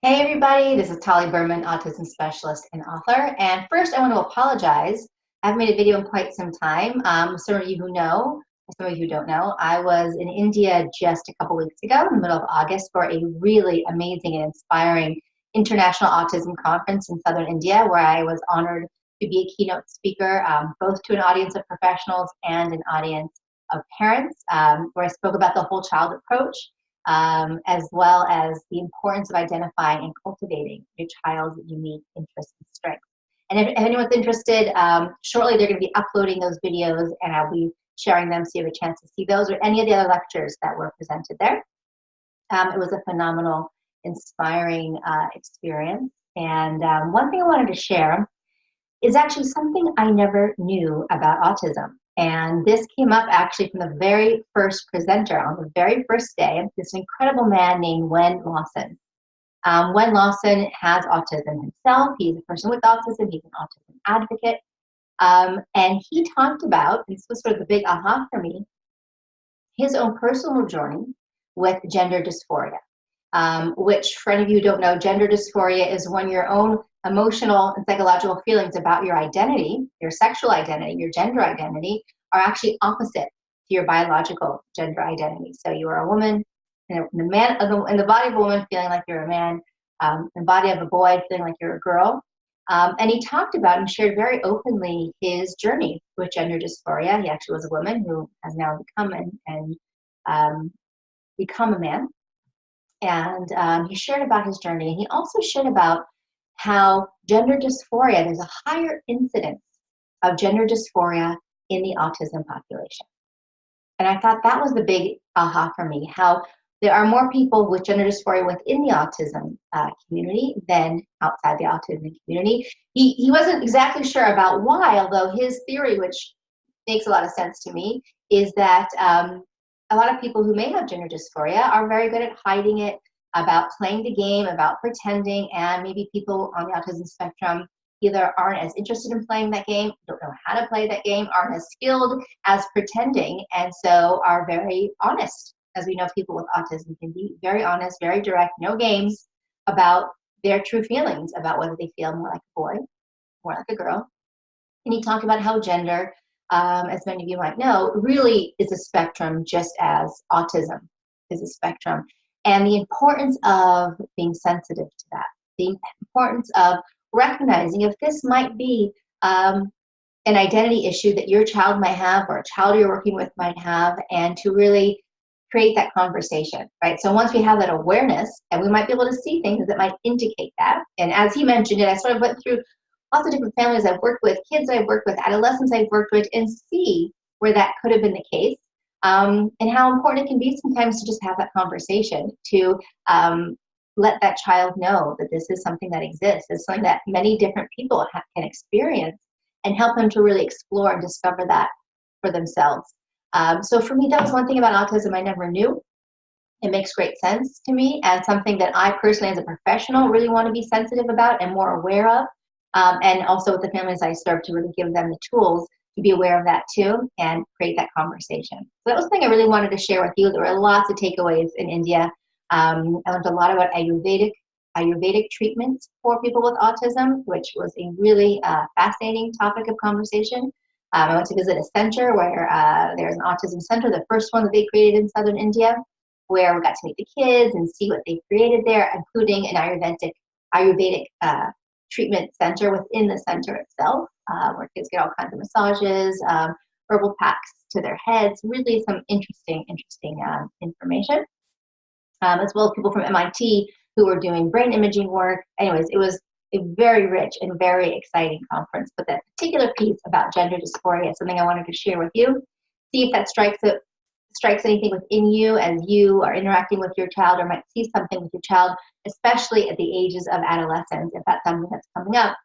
Hey everybody, this is Tali Berman, autism specialist and author. And first I want to apologize. I haven't made a video in quite some time. Some of you who know, some of you who don't know, I was in India just a couple weeks ago in the middle of August for a really amazing and inspiring international autism conference in southern India where I was honored to be a keynote speaker, both to an audience of professionals and an audience of parents, where I spoke about the whole child approach, as well as the importance of identifying and cultivating your child's unique interests and strengths. And if anyone's interested, shortly they're going to be uploading those videos and I'll be sharing them so you have a chance to see those or any of the other lectures that were presented there. It was a phenomenal, inspiring experience. And one thing I wanted to share is actually something I never knew about autism. And this came up actually from the very first presenter on the very first day, this incredible man named Wen Lawson. Wen Lawson has autism himself. He's a person with autism. He's an autism advocate. And he talked about, this was sort of the big aha for me, his own personal journey with gender dysphoria, which for any of you who don't know, gender dysphoria is when your own emotional and psychological feelings about your identity, your sexual identity, your gender identity, are actually opposite to your biological gender identity. So you are a woman, in the body of a woman feeling like you're a man, in the body of a boy feeling like you're a girl. And he talked about and shared very openly his journey with gender dysphoria. He actually was a woman who has now become a man. And he shared about his journey. And he also shared about how gender dysphoria, there's a higher incidence of gender dysphoria in the autism population. And I thought that was the big aha for me, how there are more people with gender dysphoria within the autism community than outside the autism community. He wasn't exactly sure about why, although his theory, which makes a lot of sense to me, is that a lot of people who may have gender dysphoria are very good at hiding it, about playing the game, about pretending, and maybe people on the autism spectrum either aren't as interested in playing that game, don't know how to play that game, aren't as skilled as pretending, and so are very honest. As we know, people with autism can be very honest, very direct, no games, about their true feelings about whether they feel more like a boy, more like a girl. And he talked about how gender, as many of you might know, really is a spectrum, just as autism is a spectrum. And the importance of being sensitive to that, the importance of recognizing if this might be an identity issue that your child might have or a child you're working with might have, and to really create that conversation, right? So once we have that awareness, and we might be able to see things that might indicate that. And as he mentioned it, I sort of went through lots of different families I've worked with, kids I've worked with, adolescents I've worked with, and see where that could have been the case, and how important it can be sometimes to just have that conversation, to let that child know that this is something that exists. It's something that many different people can experience, and help them to really explore and discover that for themselves. So for me, that was one thing about autism I never knew. It makes great sense to me, and something that I personally as a professional really want to be sensitive about and more aware of. And also with the families I serve, to really give them the tools to be aware of that too and create that conversation. So that was something I really wanted to share with you. There were lots of takeaways in India. I learned a lot about Ayurvedic treatments for people with autism, which was a really fascinating topic of conversation. I went to visit a center where there's an autism center, the first one that they created in southern India, where we got to meet the kids and see what they created there, including an Ayurvedic treatment center within the center itself, where kids get all kinds of massages, herbal packs to their heads, really some interesting information, as well as people from MIT who were doing brain imaging work. Anyways, it was a very rich and very exciting conference, but that particular piece about gender dysphoria is something I wanted to share with you. See if that strikes anything within you as you are interacting with your child, or might see something with your child, especially at the ages of adolescence, if that's something that's coming up,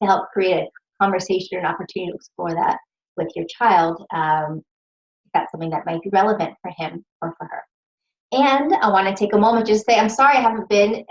to help create a conversation or an opportunity to explore that with your child, if that's something that might be relevant for him or for her. And I want to take a moment just to say, I'm sorry I haven't been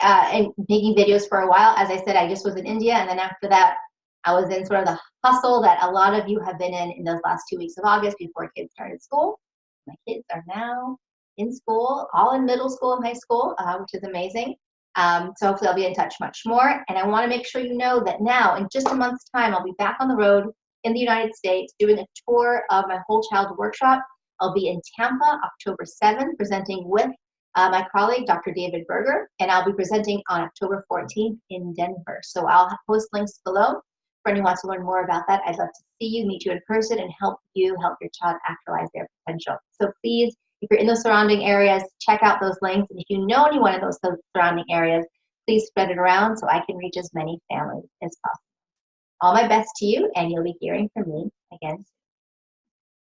making videos for a while. As I said, I just was in India, and then after that, I was in sort of the hustle that a lot of you have been in those last 2 weeks of August before kids started school. My kids are now in school, all in middle school and high school, which is amazing. So hopefully I'll be in touch much more. And I want to make sure you know that now, in just a month's time, I'll be back on the road in the United States doing a tour of my whole child workshop. I'll be in Tampa October 7th, presenting with my colleague, Dr. David Berger, and I'll be presenting on October 14th in Denver. So I'll post links below for anyone who wants to learn more about that. I'd love to see you, meet you in person, and help you help your child actualize their potential. So please, if you're in those surrounding areas, check out those links. And if you know anyone in those surrounding areas, please spread it around so I can reach as many families as possible. All my best to you, and you'll be hearing from me again soon.